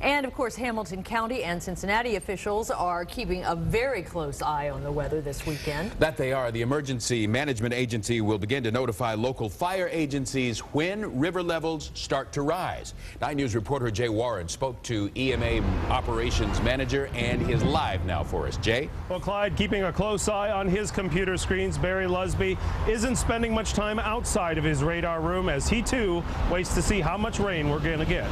And of course, Hamilton County and Cincinnati officials are keeping a very close eye on the weather this weekend. That they are. The Emergency Management Agency will begin to notify local fire agencies when river levels start to rise. 9 News reporter Jay Warren spoke to EMA Operations Manager and is live now for us. Jay? Well, Clyde, keeping a close eye on his computer screens, Barry Lusby isn't spending much time outside of his radar room as he too waits to see how much rain we're going to get.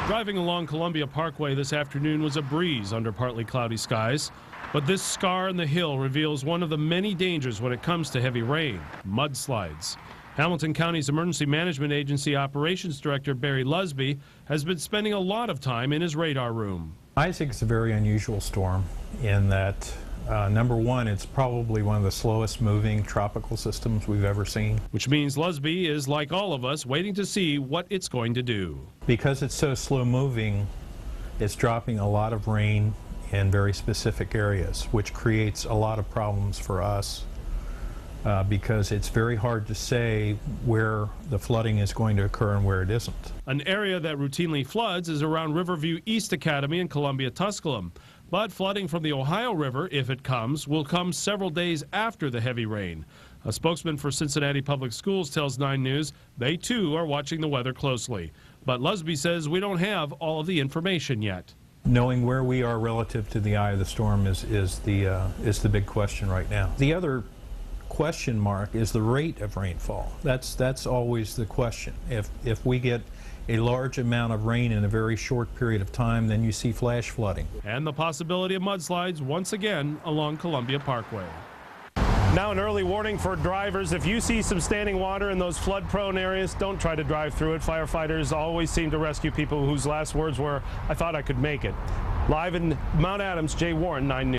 Driving along Columbia Parkway this afternoon was a breeze under partly cloudy skies. But this scar in the hill reveals one of the many dangers when it comes to heavy rain, mudslides. Hamilton County's Emergency Management Agency Operations Director Barry Lusby has been spending a lot of time in his radar room. Isaac's a very unusual storm in that number one, it's probably one of the slowest moving tropical systems we've ever seen. Which means Lusby is, like all of us, waiting to see what it's going to do. Because it's so slow moving, it's dropping a lot of rain in very specific areas, which creates a lot of problems for us because it's very hard to say where the flooding is going to occur and where it isn't. An area that routinely floods is around Riverview East Academy and Columbia-Tusculum. But flooding from the Ohio River, if it comes, will come several days after the heavy rain. A spokesman for Cincinnati Public Schools tells 9 News they too are watching the weather closely. But Lusby says we don't have all of the information yet. Knowing where we are relative to the eye of the storm is the big question right now. The other question mark is the rate of rainfall. That's always the question. If we get a large amount of rain in a very short period of time, then you see flash flooding. And the possibility of mudslides once again along Columbia Parkway. Now an early warning for drivers. If you see some standing water in those flood-prone areas, don't try to drive through it. Firefighters always seem to rescue people whose last words were, "I thought I could make it." Live in Mount Adams, Jay Warren, 9 News.